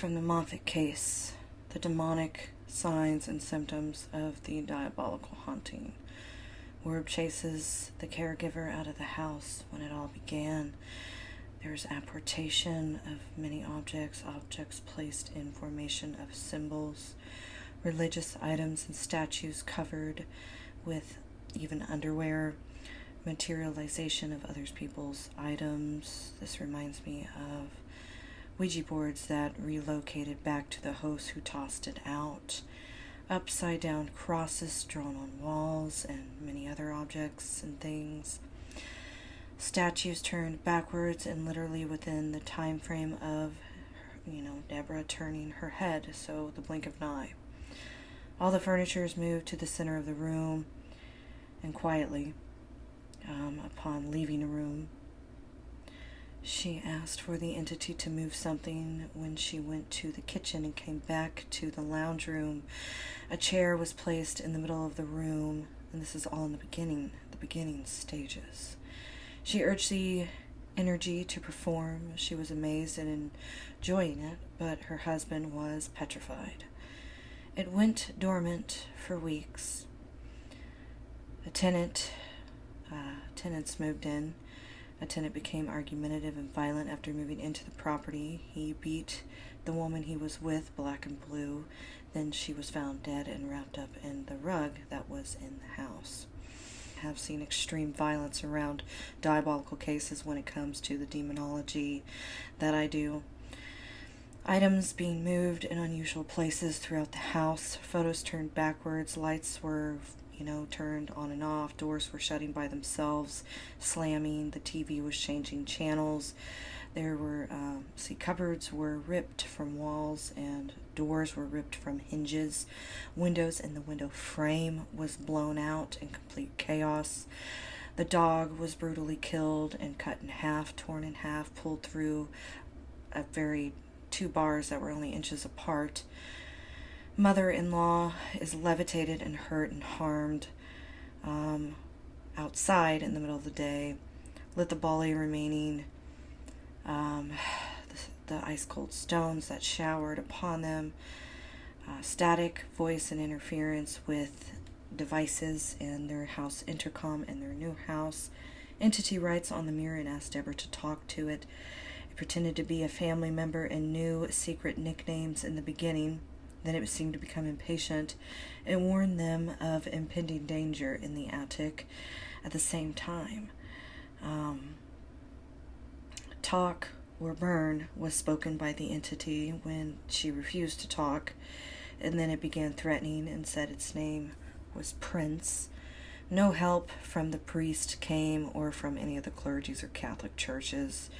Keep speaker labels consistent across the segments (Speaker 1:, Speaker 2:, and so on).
Speaker 1: from the Moffitt case, the demonic signs and symptoms of the diabolical haunting. Word chases the caregiver out of the house when it all began. There's apportation of many objects placed in formation of symbols, religious items and statues covered with even underwear, materialization of other people's items. This reminds me of Ouija boards that relocated back to the host who tossed it out, upside down crosses drawn on walls, and many other objects and things. Statues turned backwards and literally within the time frame of, Deborah turning her head, so the blink of an eye. All the furniture is moved to the center of the room, and quietly, upon leaving the room, she asked for the entity to move something. When she went to the kitchen and came back to the lounge room, a chair was placed in the middle of the room, and this is all in the beginning stages. She urged the energy to perform. She was amazed and enjoying it, but her husband was petrified. It went dormant for weeks. Tenants moved in. A tenant became argumentative and violent after moving into the property. He beat the woman he was with black and blue. Then she was found dead and wrapped up in the rug that was in the house. I have seen extreme violence around diabolical cases when it comes to the demonology that I do. Items being moved in unusual places throughout the house, photos turned backwards, lights were turned on and off, doors were shutting by themselves, slamming, the TV was changing channels. There were, cupboards were ripped from walls and doors were ripped from hinges. Windows in the window frame was blown out in complete chaos. The dog was brutally killed and cut in half, torn in half, pulled through two bars that were only inches apart. Mother-in-law is levitated and hurt and harmed outside in the middle of the day. Lithobolli remaining, the ice-cold stones that showered upon them, static voice and interference with devices in their house intercom in their new house. Entity writes on the mirror and asks Deborah to talk to it. It pretended to be a family member and knew secret nicknames in the beginning. Then it seemed to become impatient and warned them of impending danger in the attic at the same time. Talk or burn was spoken by the entity when she refused to talk, and then it began threatening and said its name was Prince. No help from the priest came or from any of the clergies or Catholic churches.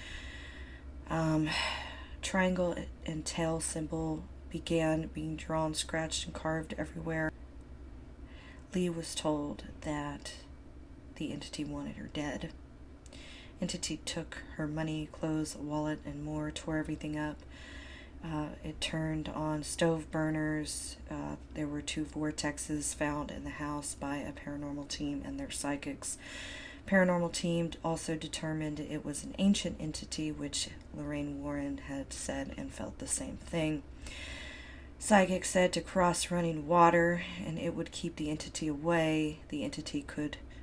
Speaker 1: Triangle and tail symbol began being drawn, scratched, and carved everywhere. Lee was told that the entity wanted her dead. Entity took her money, clothes, wallet, and more, tore everything up. It turned on stove burners. There were 2 vortexes found in the house by a paranormal team and their psychics. Paranormal team also determined it was an ancient entity, which Lorraine Warren had said and felt the same thing. Psychic said to cross running water and it would keep the entity away. The entity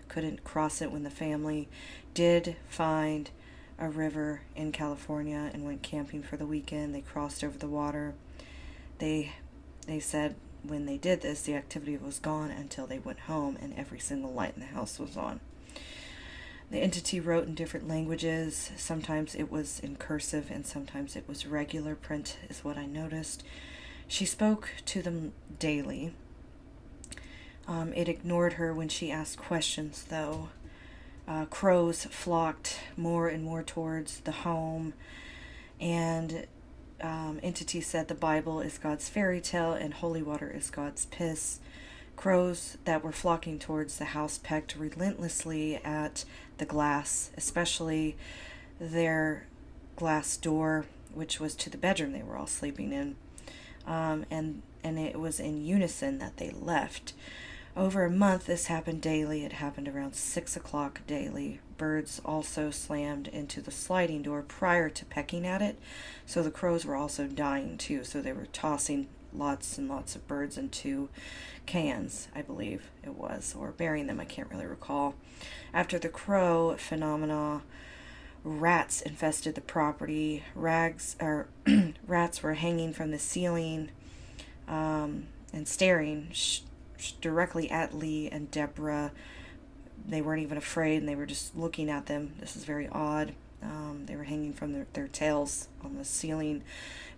Speaker 1: couldn't cross it when the family did find a river in California and went camping for the weekend. They crossed over the water. They said when they did this, the activity was gone until they went home and every single light in the house was on. The entity wrote in different languages. Sometimes it was in cursive and sometimes it was regular print, is what I noticed. She spoke to them daily. It ignored her when she asked questions, though. Crows flocked more and more towards the home, and entity said the Bible is God's fairy tale and holy water is God's piss. Crows that were flocking towards the house pecked relentlessly at the glass, especially their glass door, which was to the bedroom they were all sleeping in. And it was in unison that they left. Over a month, this happened daily. It happened around 6 o'clock daily. birds also slammed into the sliding door prior to pecking at it. So the crows were also dying too. So they were tossing lots and lots of birds into cans, I believe it was, or burying them, I can't really recall. After the crow phenomena, rats infested the property. Rats were hanging from the ceiling and staring directly at Lee and Deborah. They weren't even afraid, and they were just looking at them. This is very odd. They were hanging from their tails on the ceiling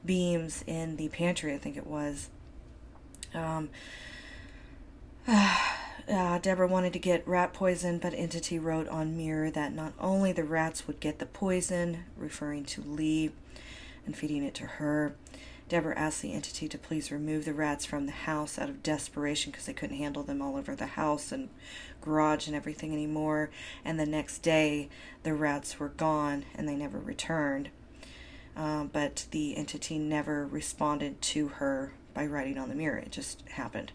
Speaker 1: beams in the pantry, I think it was. Deborah wanted to get rat poison, but Entity wrote on mirror that not only the rats would get the poison, referring to Lee, and feeding it to her. Deborah asked the Entity to please remove the rats from the house out of desperation because they couldn't handle them all over the house and garage and everything anymore. And the next day, the rats were gone and they never returned. But the Entity never responded to her by writing on the mirror. It just happened.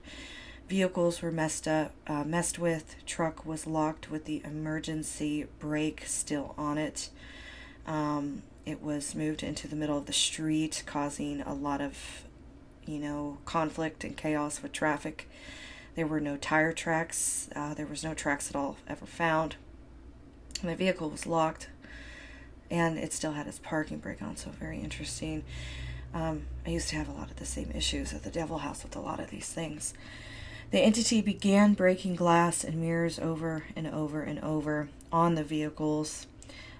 Speaker 1: Vehicles were messed with. Truck was locked with the emergency brake still on it. It was moved into the middle of the street, causing a lot of, conflict and chaos with traffic. There were no tire tracks. There was no tracks at all ever found. And the vehicle was locked, and it still had its parking brake on, so very interesting. I used to have a lot of the same issues at the Devil House with a lot of these things. The Entity began breaking glass and mirrors over and over and over on the vehicles.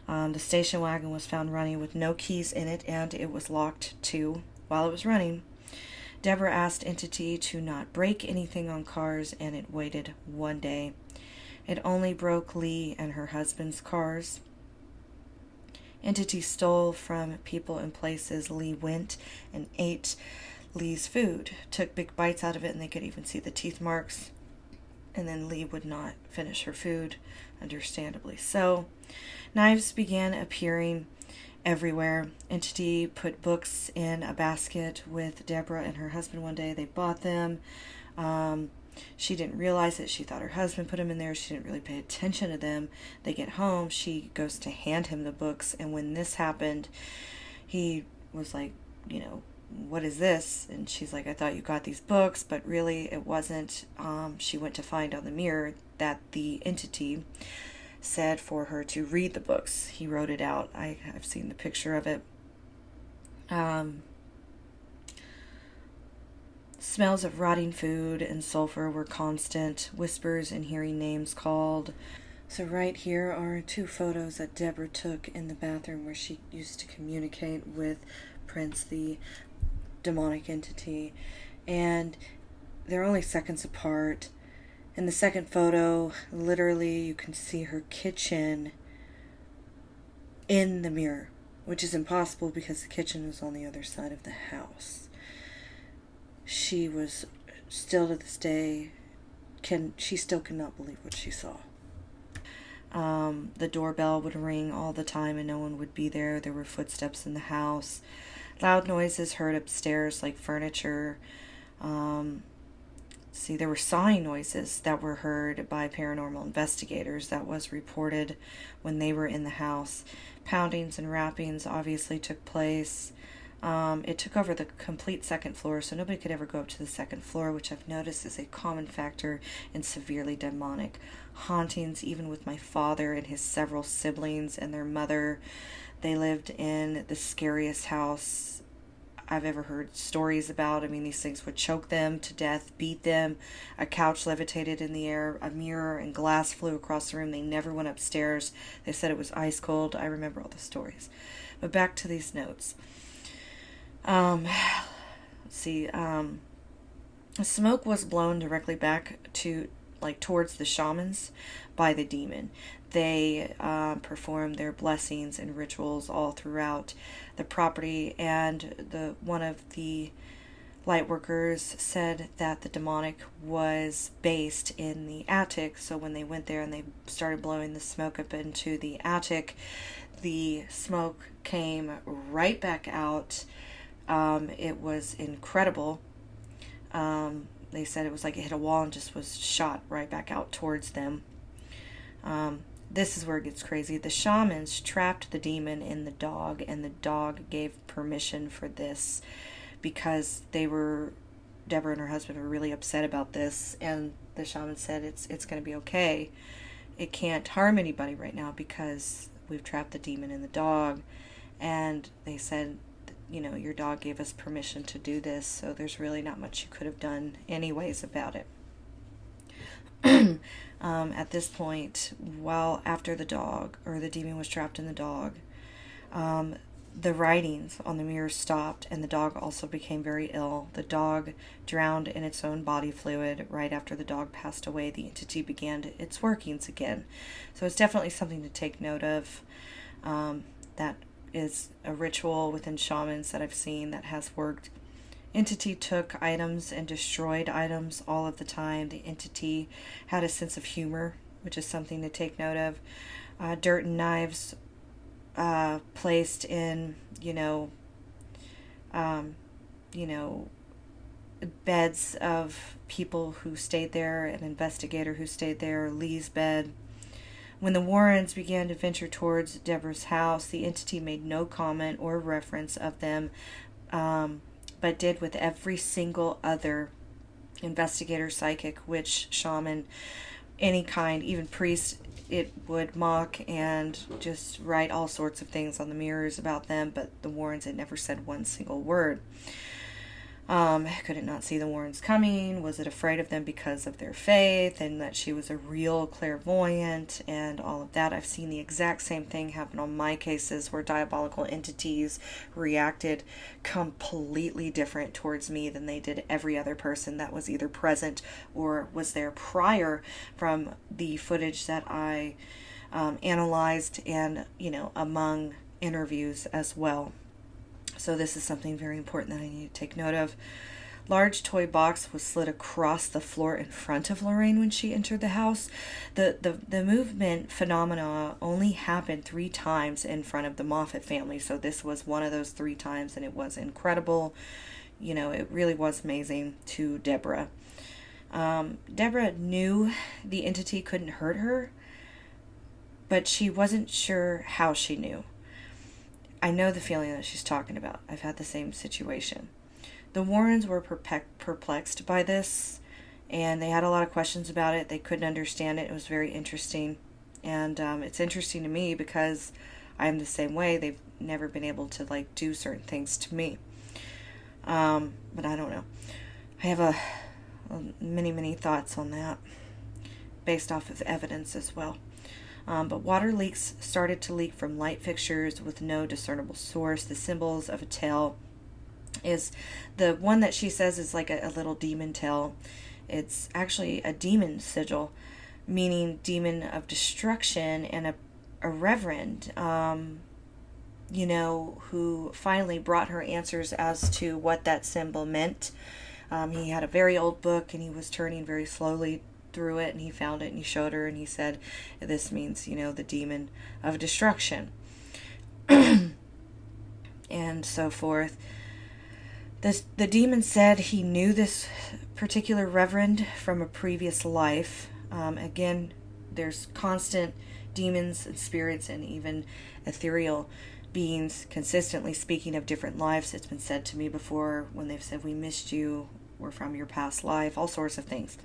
Speaker 1: The station wagon was found running with no keys in it, and it was locked too while it was running. Deborah asked Entity to not break anything on cars, and it waited one day. It only broke Lee and her husband's cars. Entity stole from people and places. Lee went and ate Lee's food, took big bites out of it, and they could even see the teeth marks. And then Lee would not finish her food, understandably so. Knives began appearing everywhere. Entity put books in a basket with Deborah and her husband one day. They bought them. She didn't realize it. She thought her husband put them in there. She didn't really pay attention to them. They get home. She goes to hand him the books. And when this happened, he was like, what is this? And she's like, I thought you got these books, but really it wasn't. She went to find on the mirror that the Entity said for her to read the books. He wrote it out. I've seen the picture of it. Smells of rotting food and sulfur were constant. Whispers and hearing names called. So right here are 2 photos that Deborah took in the bathroom where she used to communicate with Prince, the demonic entity, and they're only seconds apart. In the second photo, literally you can see her kitchen in the mirror, which is impossible because the kitchen was on the other side of the house. She was still to this day, she still cannot believe what she saw. The doorbell would ring all the time and no one would be there. There were footsteps in the house. Loud noises heard upstairs, like furniture. There were sawing noises that were heard by paranormal investigators. That was reported when they were in the house. Poundings and rappings obviously took place. It took over the complete second floor, so nobody could ever go up to the second floor, which I've noticed is a common factor in severely demonic hauntings, even with my father and his several siblings and their mother. They lived in the scariest house I've ever heard stories about. I mean, these things would choke them to death, beat them. A couch levitated in the air, a mirror and glass flew across the room. They never went upstairs. They said it was ice cold. I remember all the stories. But back to these notes. Smoke was blown directly back to, towards the shamans by the demon. They performed their blessings and rituals all throughout the property, and one of the light workers said that the demonic was based in the attic. So when they went there and they started blowing the smoke up into the attic, the smoke came right back out. It was incredible. They said it was like it hit a wall and just was shot right back out towards them. this is where it gets crazy. The shamans trapped the demon in the dog, and the dog gave permission for this because Deborah and her husband were really upset about this, and the shaman said it's going to be okay. It can't harm anybody right now because we've trapped the demon in the dog. And they said, your dog gave us permission to do this, so there's really not much you could have done anyways about it. At this point, while after the dog, or the demon was trapped in the dog, the writings on the mirrors stopped, and the dog also became very ill. The dog drowned in its own body fluid. Right after the dog passed away, the entity began its workings again. So it's definitely something to take note of. That is a ritual within shamans that I've seen that has worked. Entity took items and destroyed items all of the time. The entity had a sense of humor, which is something to take note of. Dirt and knives placed in, beds of people who stayed there, an investigator who stayed there, Lee's bed. When the Warrens began to venture towards Deborah's house, the entity made no comment or reference of them, but did with every single other investigator, psychic, witch, shaman, any kind, even priest. It would mock and just write all sorts of things on the mirrors about them, but the Warrens had never said one single word. Could it not see the Warrens coming? Was it afraid of them because of their faith and that she was a real clairvoyant and all of that? I've seen the exact same thing happen on my cases where diabolical entities reacted completely different towards me than they did every other person that was either present or was there prior from the footage that I analyzed and, among interviews as well. So this is something very important that I need to take note of. Large toy box was slid across the floor in front of Lorraine when she entered the house. The movement phenomena only happened 3 times in front of the Moffitt family, so this was one of those 3 times, and it was incredible. It really was amazing to Deborah. Deborah knew the entity couldn't hurt her, but she wasn't sure how she knew. I know the feeling that she's talking about. I've had the same situation. The Warrens were perplexed by this, and they had a lot of questions about it. They couldn't understand it. It was very interesting. And it's interesting to me because I'm the same way. They've never been able to, do certain things to me. But I don't know. I have many thoughts on that based off of evidence as well. But water leaks started to leak from light fixtures with no discernible source. The symbols of a tail is the one that she says is like a little demon tail. It's actually a demon sigil, meaning demon of destruction, and a reverend, who finally brought her answers as to what that symbol meant. He had a very old book, and he was turning very slowly through it, and he found it, and he showed her, and he said, this means, the demon of destruction. And so forth. The demon said he knew this particular reverend from a previous life. Again, there's constant demons and spirits and even ethereal beings consistently speaking of different lives. It's been said to me before when they've said, we missed you, we're from your past life, all sorts of things.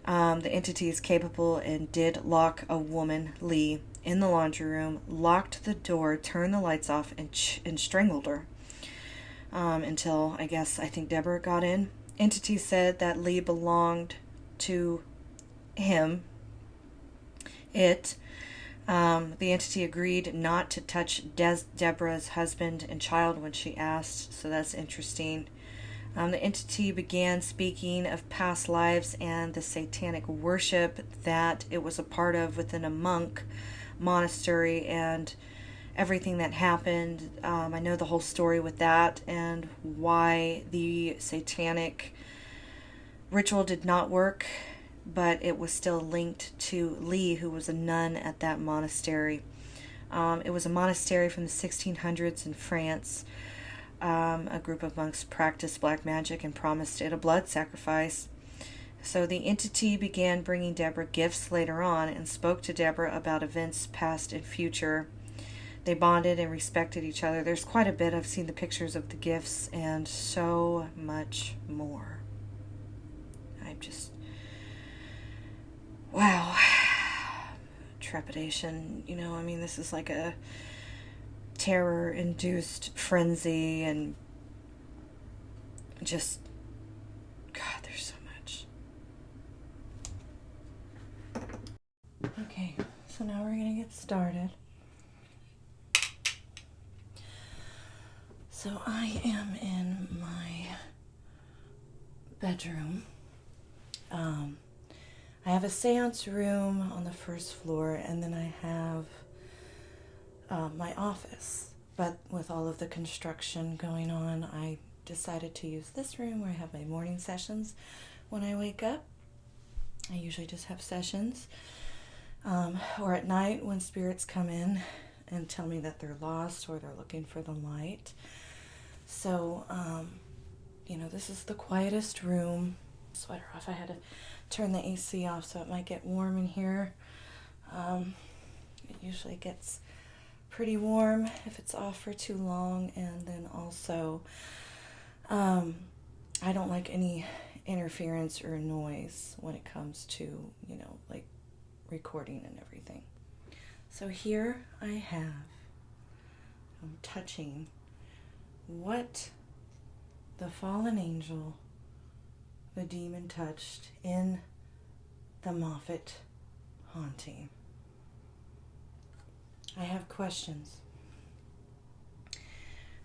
Speaker 1: The entity is capable and did lock a woman, Lee, in the laundry room, locked the door, turned the lights off, and strangled her. Until, I think Deborah got in. Entity said that Lee belonged to him. The entity agreed not to touch Deborah's husband and child when she asked, so that's interesting. The entity began speaking of past lives and the satanic worship that it was a part of within a monk monastery and everything that happened. I know the whole story with that and why the satanic ritual did not work, but it was still linked to Lee, who was a nun at that monastery. It was a monastery from the 1600s in France. A group of monks practiced black magic and promised it a blood sacrifice. So the entity began bringing Deborah gifts later on and spoke to Deborah about events past and future. They bonded and respected each other. There's quite a bit. I've seen the pictures of the gifts and so much more. I'm just, wow. Trepidation. I mean, this is like a terror-induced frenzy, and just, God, there's so much. Okay, so now we're going to get started. So I am in my bedroom. I have a seance room on the first floor, and then I have my office. But with all of the construction going on, I decided to use this room where I have my morning sessions when I wake up. I usually just have sessions. Or at night when spirits come in and tell me that they're lost or they're looking for the light. So, this is the quietest room. Sweater off. I had to turn the AC off so it might get warm in here. It usually gets pretty warm if it's off for too long. And then also, I don't like any interference or noise when it comes to, like recording and everything. So here I'm touching what the fallen angel, the demon, touched in the Moffitt haunting. I have questions.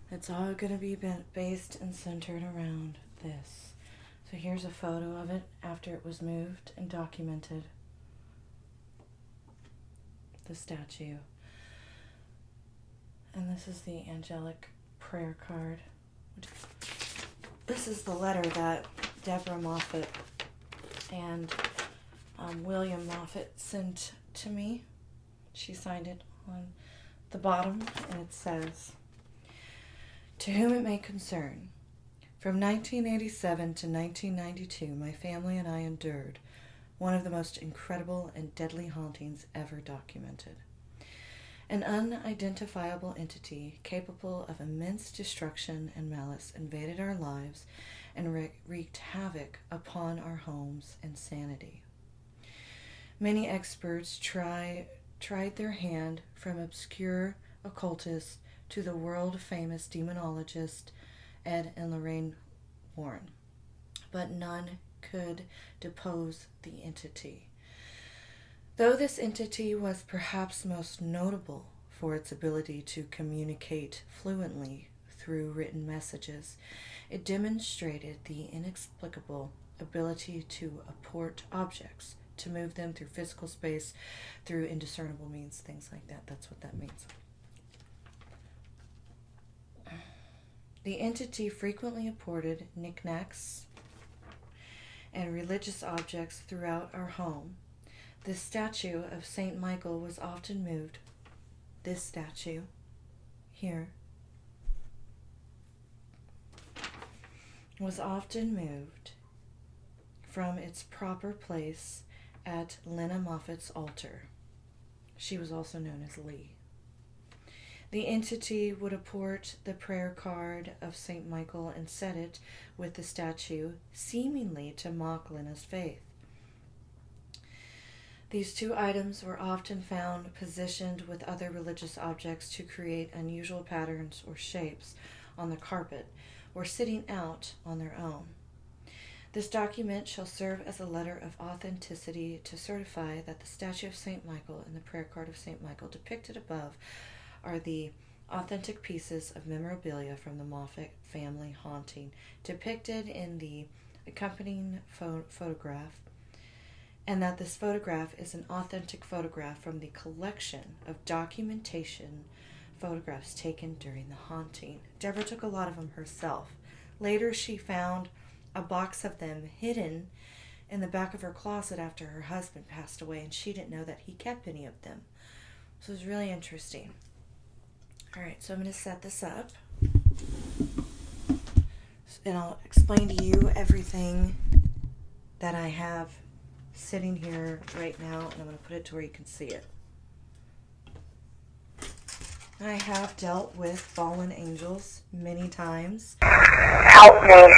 Speaker 1: It's all going to be based and centered around this. So here's a photo of it after it was moved and documented. The statue. And this is the angelic prayer card. This is the letter that Deborah Moffitt and William Moffitt sent to me. She signed it on the bottom, and it says, "To whom it may concern, from 1987 to 1992, my family and I endured one of the most incredible and deadly hauntings ever documented. An unidentifiable entity capable of immense destruction and malice invaded our lives and wreaked havoc upon our homes and sanity. Many experts tried their hand, from obscure occultists to the world-famous demonologist Ed and Lorraine Warren, but none could depose the entity. Though this entity was perhaps most notable for its ability to communicate fluently through written messages, it demonstrated the inexplicable ability to apport objects, to move them through physical space, through indiscernible means, things like that. That's what that means. The entity frequently apported knickknacks and religious objects throughout our home. This statue of Saint Michael was often moved. This statue here was often moved from its proper place at Lena Moffitt's altar. She was also known as Lee. The entity would apport the prayer card of Saint Michael and set it with the statue, seemingly to mock Lena's faith. These two items were often found positioned with other religious objects to create unusual patterns or shapes on the carpet, or sitting out on their own. This document shall serve as a letter of authenticity to certify that the statue of Saint Michael and the prayer card of Saint Michael depicted above are the authentic pieces of memorabilia from the Moffitt family haunting, depicted in the accompanying photograph, and that this photograph is an authentic photograph from the collection of documentation photographs taken during the haunting. Deborah took a lot of them herself. Later, she found a box of them hidden in the back of her closet after her husband passed away, and she didn't know that he kept any of them. So it was really interesting. All right, so I'm going to set this up, and I'll explain to you everything that I have sitting here right now, and I'm going to put it to where you can see it. I have dealt with fallen angels many times.
Speaker 2: Help me.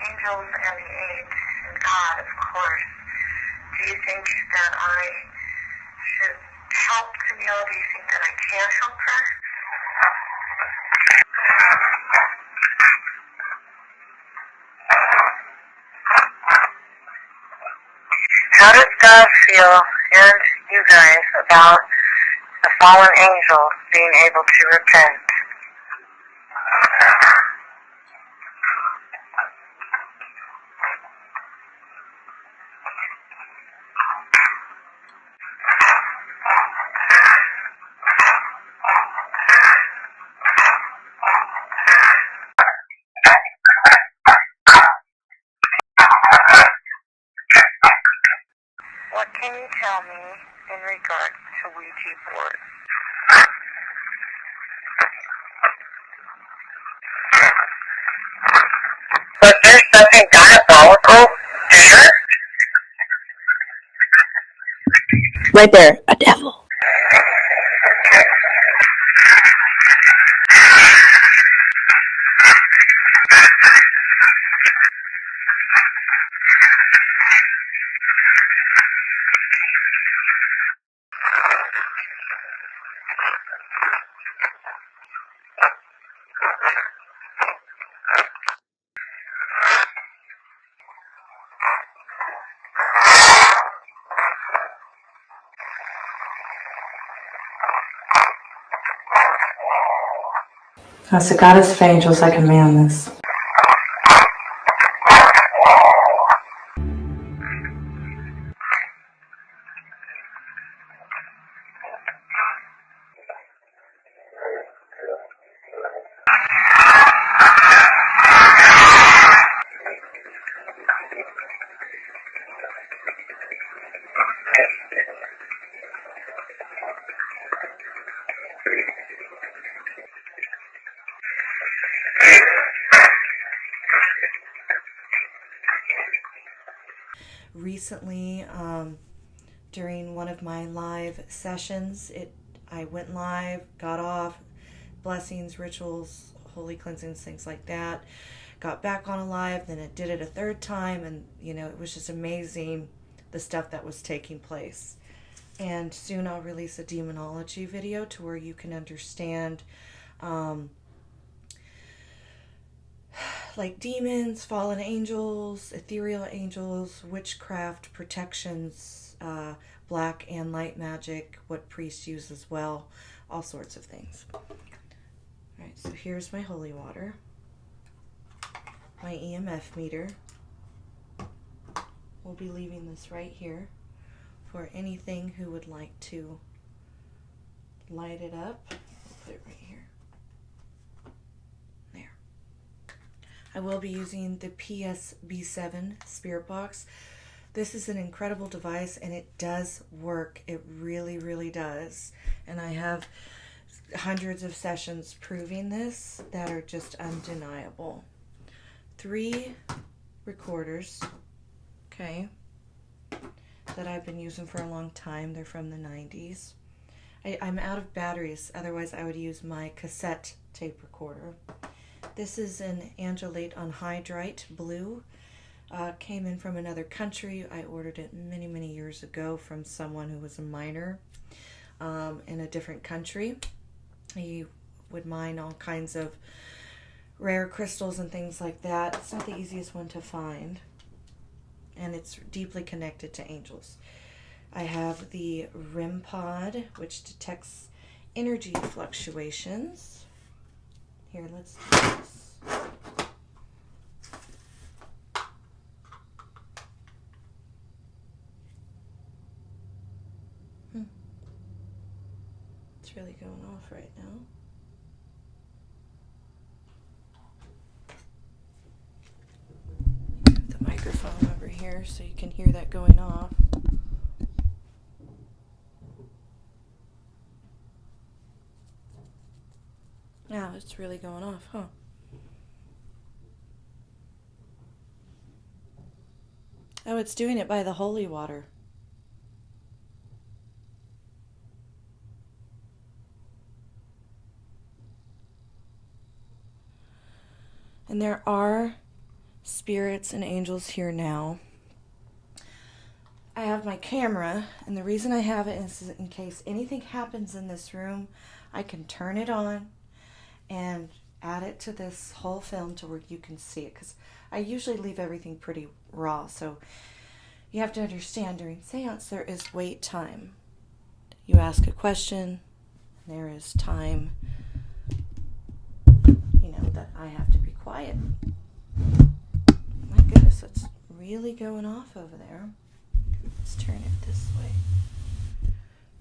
Speaker 2: Angels and the aids, and God, of course. Do you think that I should help Camille? Do you think that I can help her? How does God feel, and you guys, about a fallen angel being able to repent? What can you tell me in regard to Ouija boards? Was there something diabolical there?
Speaker 1: Right there, a devil. I said, Goddess of angels, I command this. Recently, during one of my live sessions, I went live, got off, blessings, rituals, holy cleansings, things like that. Got back on a live, then it did it a third time, and it was just amazing the stuff that was taking place. And soon I'll release a demonology video to where you can understand like demons, fallen angels, ethereal angels, witchcraft, protections, black and light magic, what priests use as well, all sorts of things. Alright, so here's my holy water. my EMF meter. We'll be leaving this right here for anything who would like to light it up. I'll put it right here. There. I will be using the PSB7 Spirit Box. This is an incredible device, and it does work. It really, really does. And I have hundreds of sessions proving this that are just undeniable. 3 recorders, okay, that I've been using for a long time. They're from the 90s. I'm out of batteries, otherwise I would use my cassette tape recorder. This is an Angelate Anhydrite blue. Came in from another country. I ordered it many, many years ago from someone who was a miner in a different country. He would mine all kinds of rare crystals and things like that. It's not the easiest one to find, and it's deeply connected to angels. I have the REM pod, which detects energy fluctuations. Here, let's do this. It's really going off right now. Put the microphone over here so you can hear that going off. Now it's really going off, huh? Oh, it's doing it by the holy water. And there are spirits and angels here now. I have my camera, and the reason I have it is in case anything happens in this room, I can turn it on and add it to this whole film to where you can see it, because I usually leave everything pretty raw. So you have to understand, during seance there is wait time. You ask a question, there is time, that I have to be quiet. My goodness, it's really going off over there. Let's turn it this way.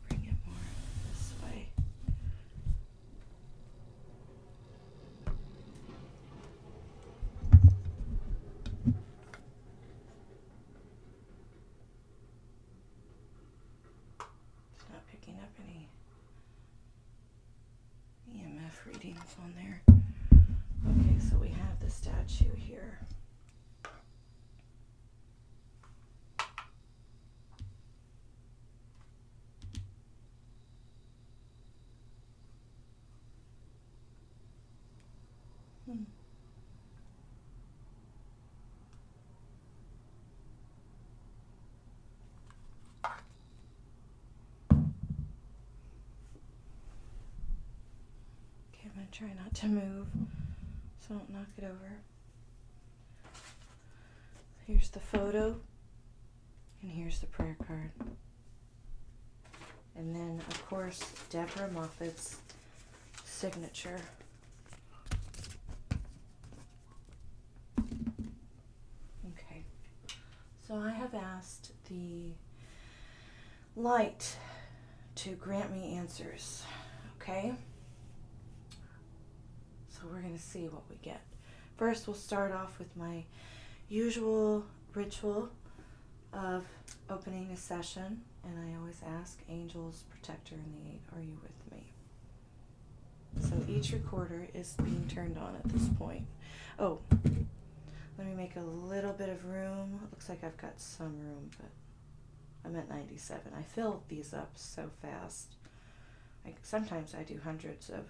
Speaker 1: Bring it more this way. It's not picking up any EMF readings on there. Okay, so we have the statue here. Okay, I'm going to try not to move so I don't knock it over. Here's the photo, and here's the prayer card. And then, of course, Deborah Moffitt's signature. Okay, so I have asked the light to grant me answers, okay? So we're going to see what we get. First, we'll start off with my usual ritual of opening a session, and I always ask angels, protector, and the 8, are you with me? So each recorder is being turned on at this point. Oh, let me make a little bit of room. It looks like I've got some room, but I'm at 97. I fill these up so fast. Sometimes I do hundreds of,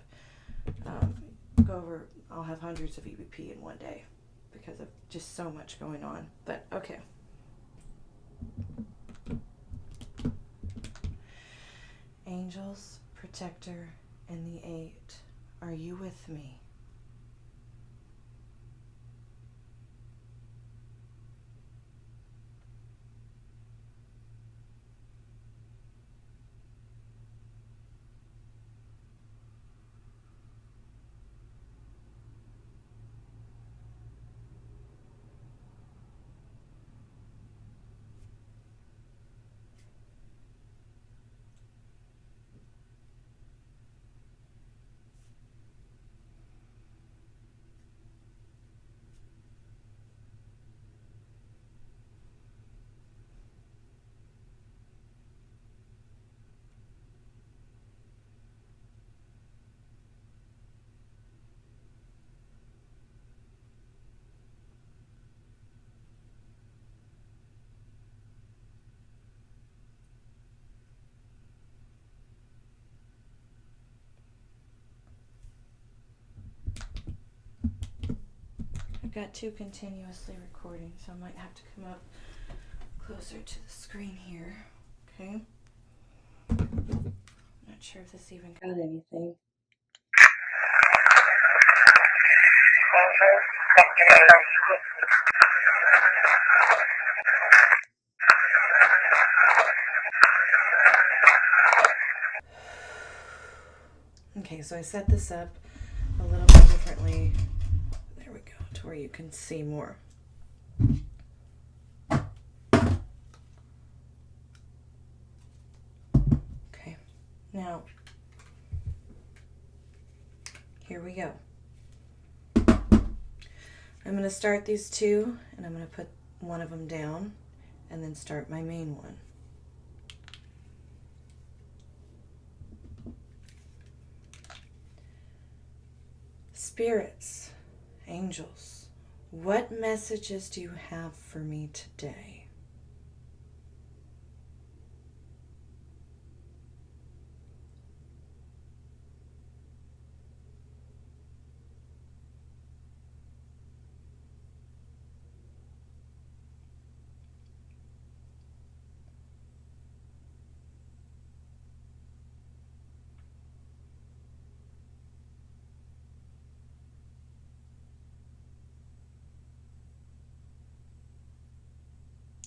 Speaker 1: I'll have hundreds of EVP in one day because of just so much going on. But okay. Angels, protector, and the 8, are you with me? got two continuously recording, so I might have to come up closer to the screen here. Okay. Not sure if this even got anything. Okay, so I set this up a little bit differently. There we go, to where you can see more. Okay, now, here we go. I'm going to start these two, and I'm going to put one of them down, and then start my main one. Spirits, angels, what messages do you have for me today?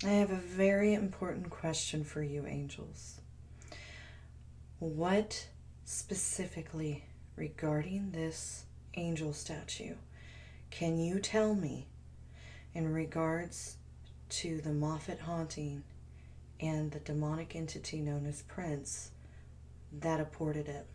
Speaker 1: I have a very important question for you, angels. What specifically regarding this angel statue can you tell me in regards to the Moffitt haunting and the demonic entity known as Prince that apported it?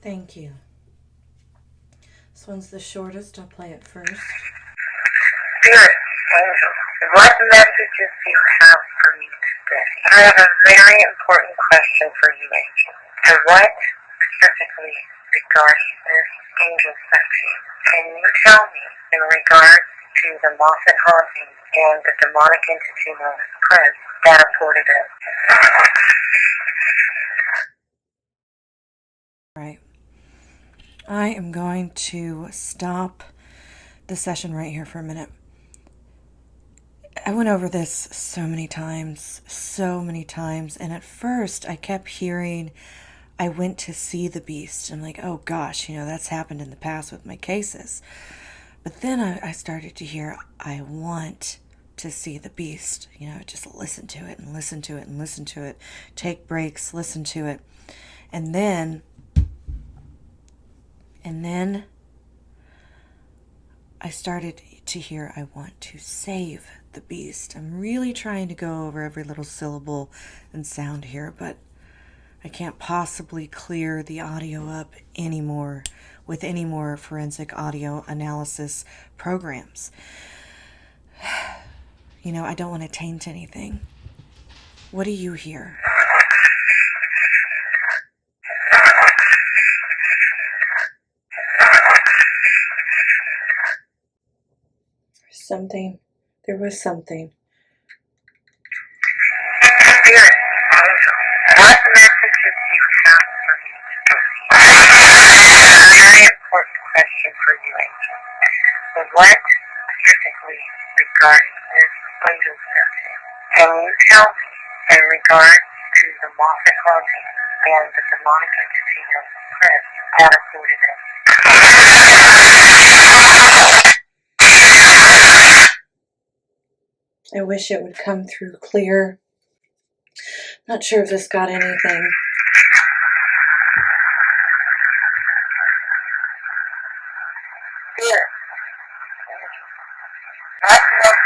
Speaker 1: Thank you. This one's the shortest. I'll play it first.
Speaker 2: Spirit, angel, what messages do you have for me today? I have a very important question for you, angel. And what specifically regarding this angel statue can you tell me in regards to the Moffitt haunting and the demonic entity known as Prince that apported it?
Speaker 1: Right. I am going to stop the session right here for a minute. I went over this so many times, and at first I kept hearing, I went to see the beast. I'm like, oh gosh, that's happened in the past with my cases. But then I started to hear, I want to see the beast. Just listen to it and listen to it and listen to it. Take breaks, listen to it. And then I started to hear, I want to save the beast. I'm really trying to go over every little syllable and sound here, but I can't possibly clear the audio up anymore with any more forensic audio analysis programs. You know, I don't want to taint anything. What do you hear? There was something.
Speaker 2: Spirit, what messages do you have for me today? A very important question for you, Angel. What specifically regarding this window searching can you tell me in regards to the Moffitt haunting and the demonic entity of Chris that included it?
Speaker 1: I wish it would come through clear. Not sure if this got anything.
Speaker 2: Spirit, what messages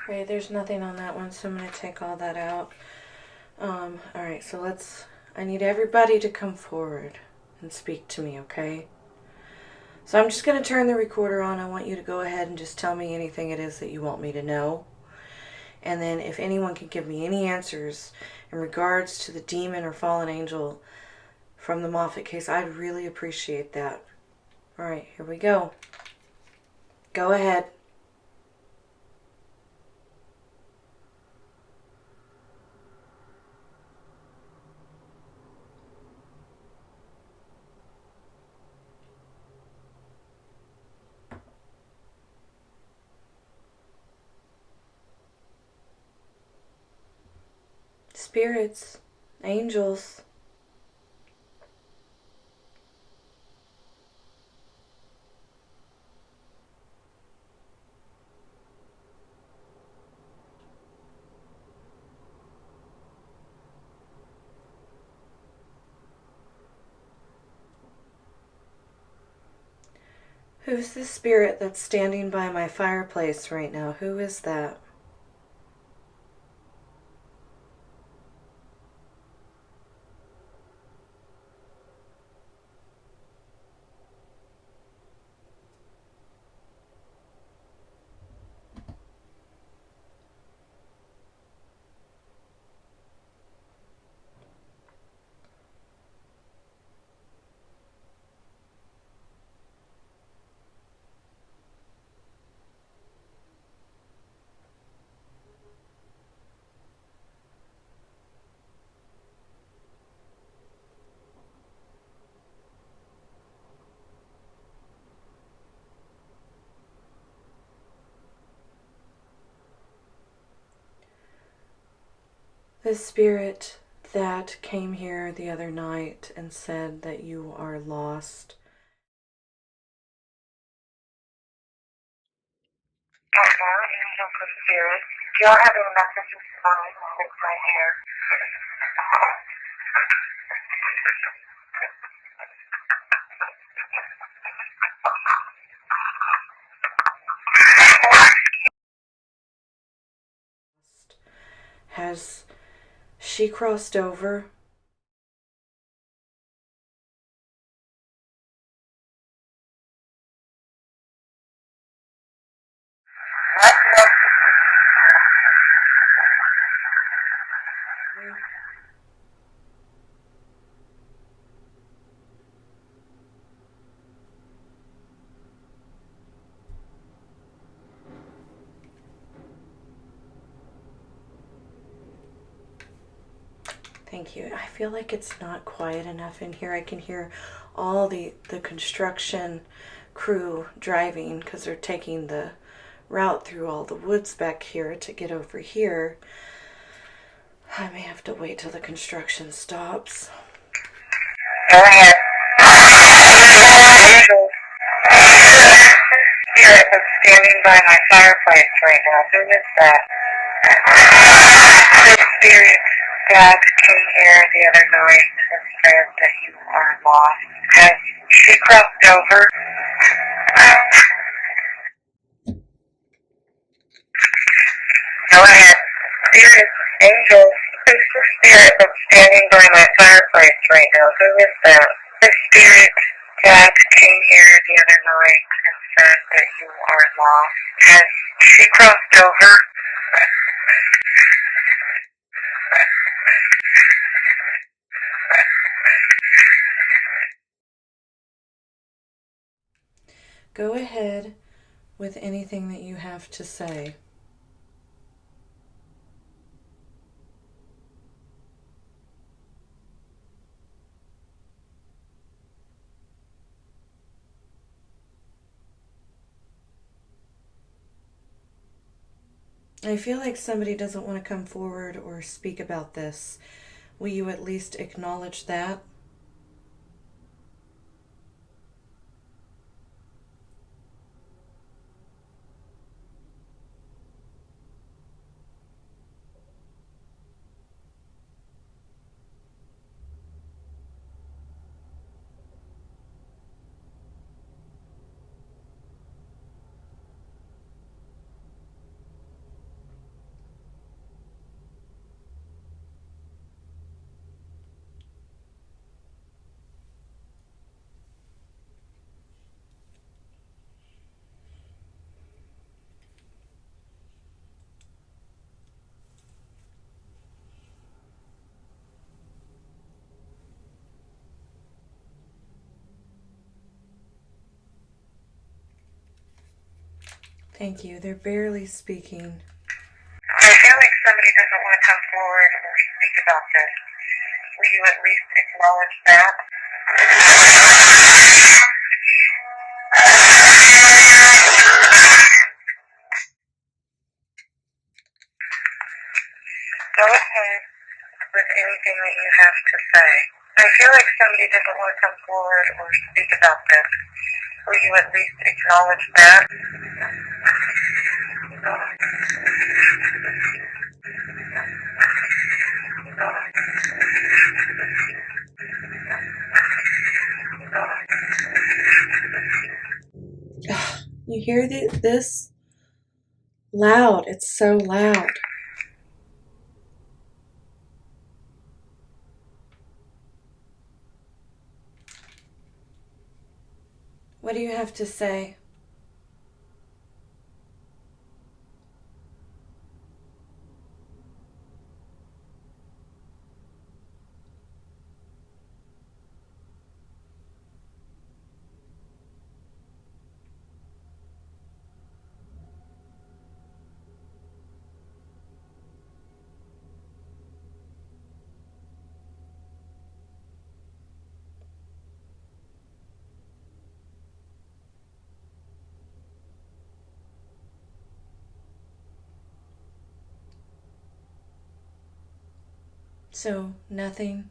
Speaker 1: Okay, there's nothing on that one, so I'm going to take all that out. Alright, so I need everybody to come forward and speak to me, okay? So I'm just going to turn the recorder on. I want you to go ahead and just tell me anything it is that you want me to know. And then if anyone can give me any answers in regards to the demon or fallen angel from the Moffitt case, I'd really appreciate that. Alright, here we go. Go ahead. Spirits, angels. Who's the spirit that's standing by my fireplace right now? Who is that? The spirit that came here the other night and said that you are lost.
Speaker 2: Angel for Spirit. Do y'all have any messages for me to fix my hair?
Speaker 1: Has she crossed over?
Speaker 2: What messages
Speaker 1: Thank you. I feel like it's not quiet enough in here. I can hear all the construction crew driving because they're taking the route through all the woods back here to get over here. I may have to wait till the construction stops.
Speaker 2: Go ahead. Angel. Spirit that's standing by my fireplace right now. Who is that? Good Spirit. Dad came here the other night and said that you are lost. Has she crossed over? Go ahead. Spirit, angel, who's the spirit that's standing by my fireplace right now? Who is that? The spirit that came here the other night and said that you are lost. Has she crossed over?
Speaker 1: Go ahead with anything that you have to say. I feel like somebody doesn't want to come forward or speak about this. Will you at least acknowledge that? Thank you. They're barely speaking.
Speaker 2: I feel like somebody doesn't want to come forward or speak about this. Will you at least acknowledge that? Go ahead with anything that you have to say. I feel like somebody doesn't want to come forward or speak about this. Will you at least acknowledge that?
Speaker 1: You hear this? Loud. It's so loud. What do you have to say? So, nothing?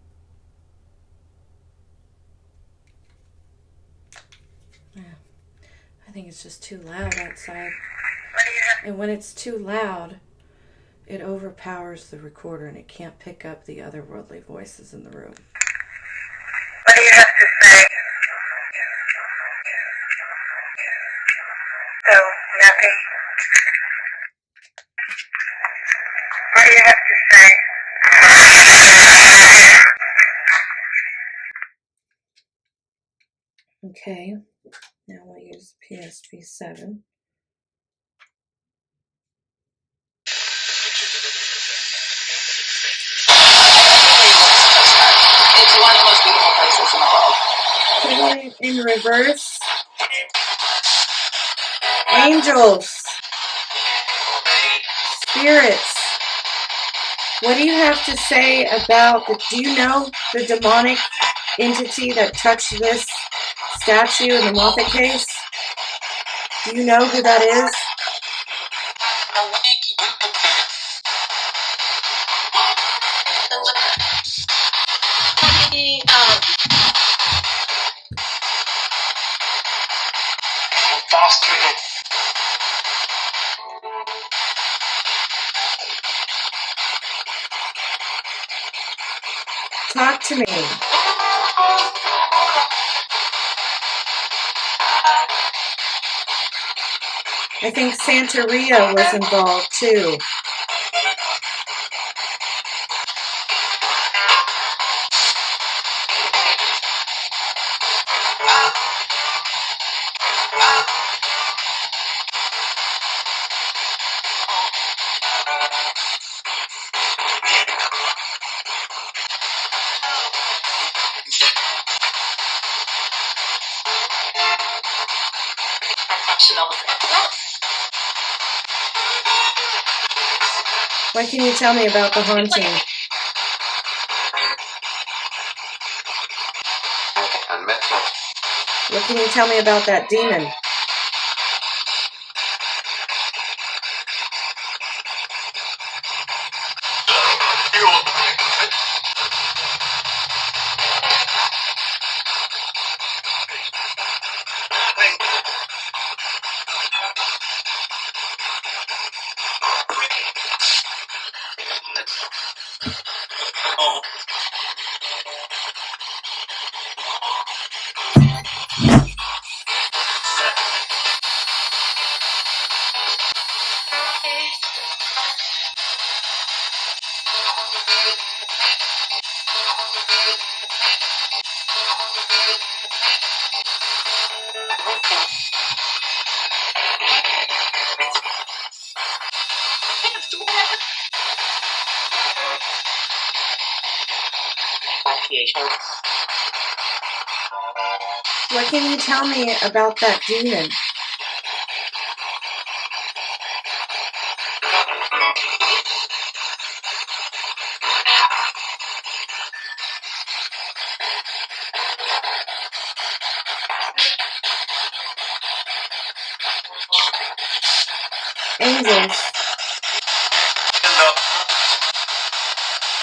Speaker 1: Yeah. I think it's just too loud outside. And when it's too loud, it overpowers the recorder and it can't pick up the otherworldly voices in the room.
Speaker 2: What do you have to say? So, nothing. What do you have to say?
Speaker 1: Okay, now we'll use PSP 7.
Speaker 3: It's one of the most beautiful places in the world.
Speaker 1: Put it in reverse. Angels. Spirits. What do you have to say about do you know the demonic entity that touched this statue in the Moffitt case? Do you know who that is? Talk to me. I think Santeria was involved too. What can you tell me about the haunting? What can you tell me about that demon? What can you tell me about that demon? Angels,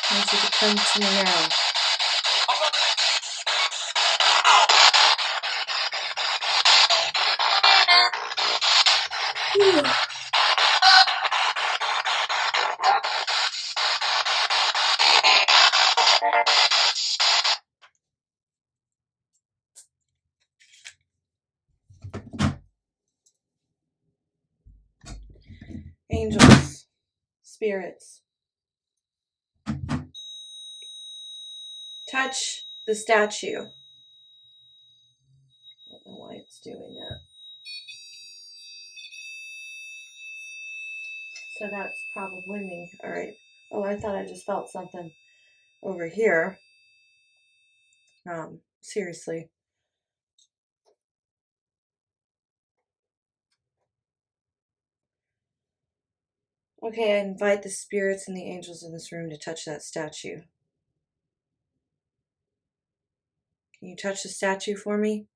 Speaker 1: I want you to come to me now. Angels, spirits, touch the statue. I don't know why it's doing that. So that's probably me. All right. Oh, I thought I just felt something over here. Seriously. Okay, I invite the spirits and the angels in this room to touch that statue. Can you touch the statue for me?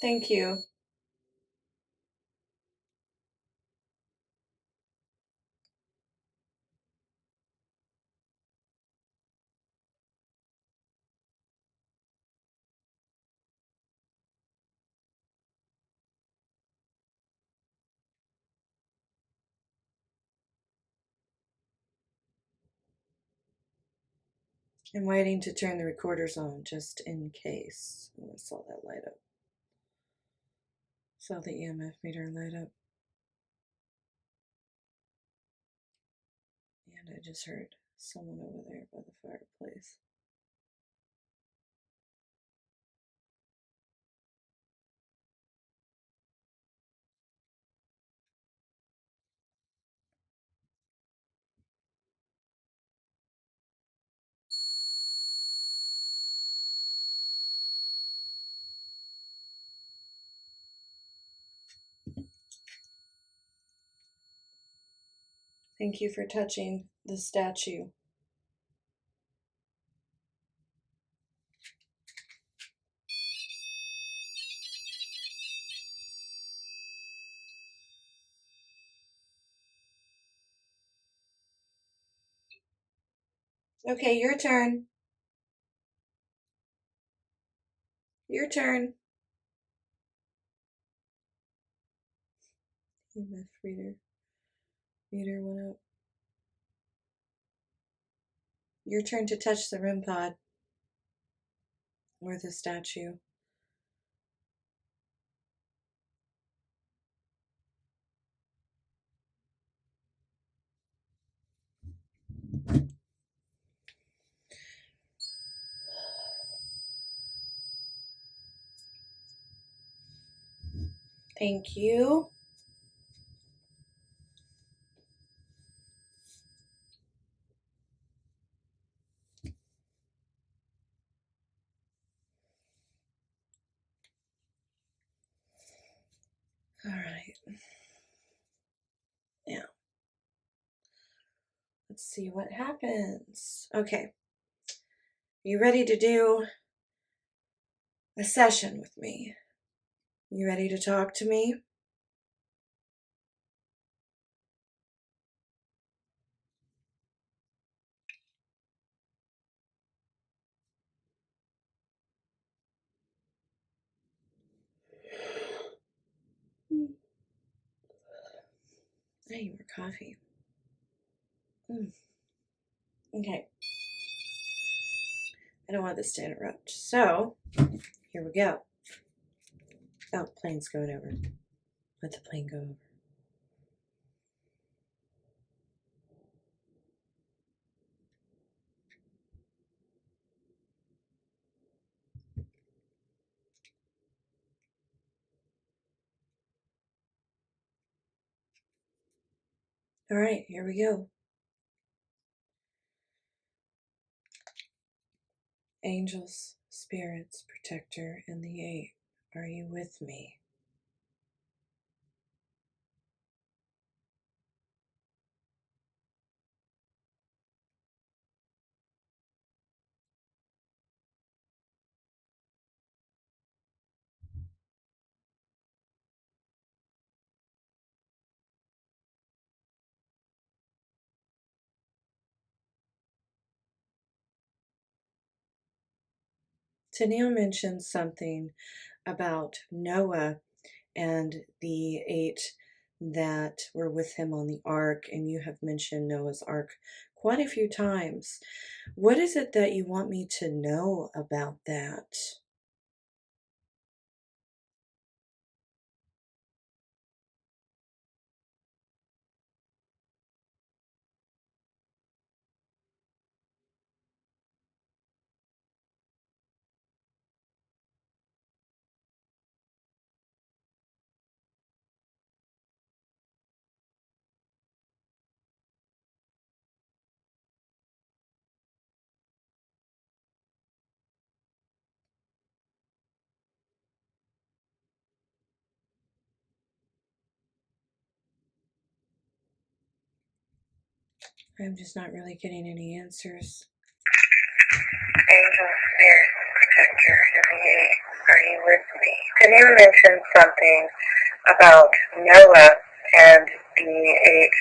Speaker 1: Thank you. I'm waiting to turn the recorders on just in case. Oh, I saw that light up. Saw the EMF meter light up. And I just heard someone over there by the fireplace. Thank you for touching the statue. Okay, your turn. Your turn. EMF reader. Meter went up. Your turn to touch the REM pod. Or the statue. Thank you. All right. Now, let's see what happens. Okay. You ready to do a session with me? You ready to talk to me? I need more coffee. Okay. I don't want this to interrupt. So, here we go. Oh, plane's going over. Let the plane go over. All right, here we go. Angels, spirits, protector, and the eight. Are you with me? Tennille mentioned something about Noah and the eight that were with him on the ark, and you have mentioned Noah's ark quite a few times. What is it that you want me to know about that? I'm just not really getting any answers.
Speaker 2: Angel, spirit, protector, and the eight. Are you with me? Can you mention something about Noah and the eight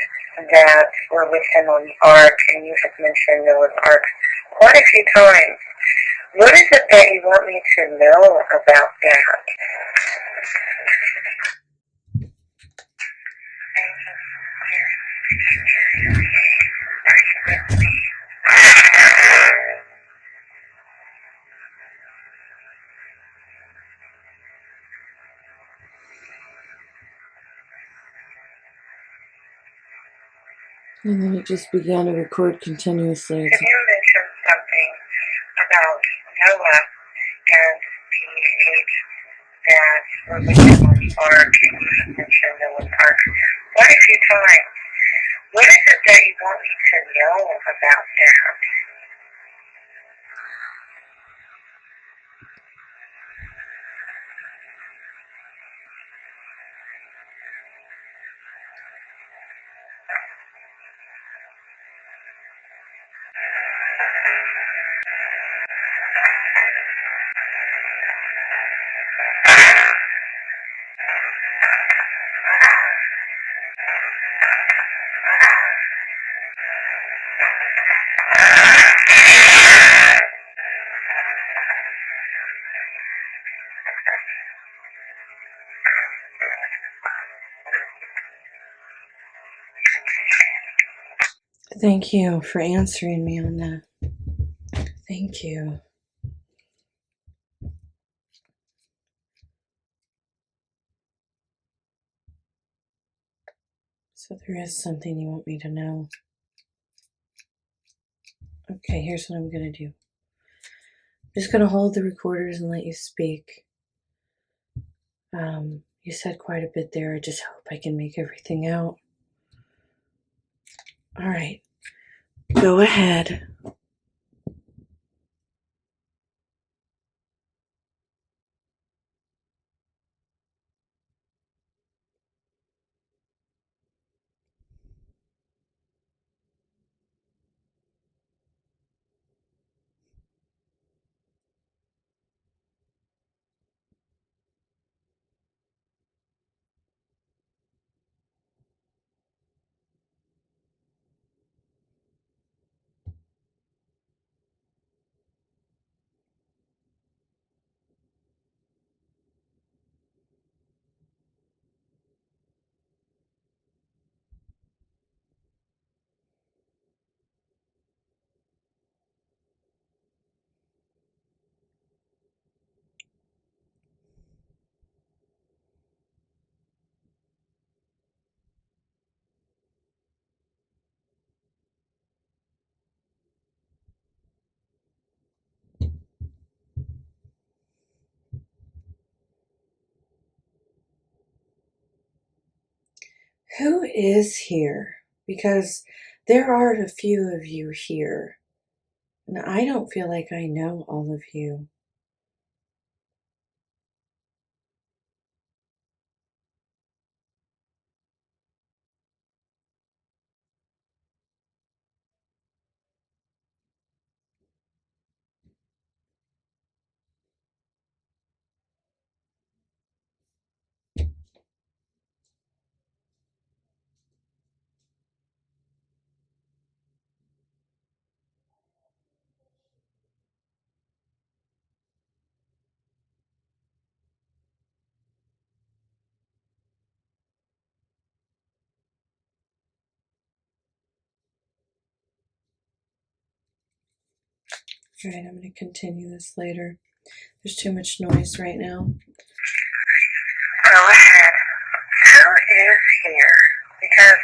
Speaker 2: that were with him on the ark, and you have mentioned Noah's ark quite a few times. What is it that you want me to know about that? Angel, spirit, protector, and the eight. Are you with me?
Speaker 1: And then it just began to record continuously.
Speaker 2: Can you mention something about Noah and the eight that were with him on the ark? And you have mentioned Noah's ark quite a few times. What is it that you want me to know about that?
Speaker 1: Thank you for answering me on that. Thank you. So there is something you want me to know. Okay, here's what I'm going to do. I'm just going to hold the recorders and let you speak. You said quite a bit there. I just hope I can make everything out. All right. Go ahead. Who is here? Because there are a few of you here, and I don't feel like I know all of you. All right, I'm going to continue this later. There's too much noise right now.
Speaker 2: Go ahead. Who is here? Because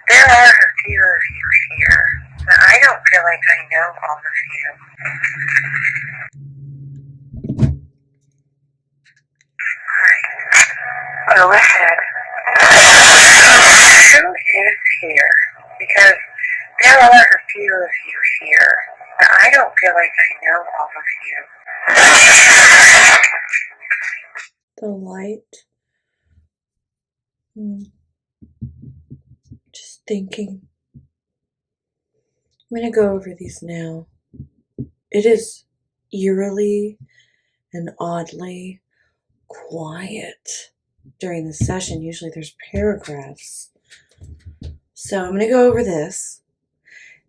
Speaker 2: there are a few of you here, but I don't feel like I know all of you. Alright. Go ahead. Who is here? Because there are a few of you here, but I don't feel like I know all of you.
Speaker 1: The light. Just thinking. I'm going to go over these now. It is eerily and oddly quiet during the session. Usually there's paragraphs. So I'm going to go over this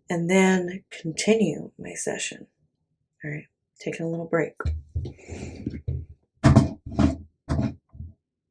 Speaker 1: and then continue my session. All right, taking a little break.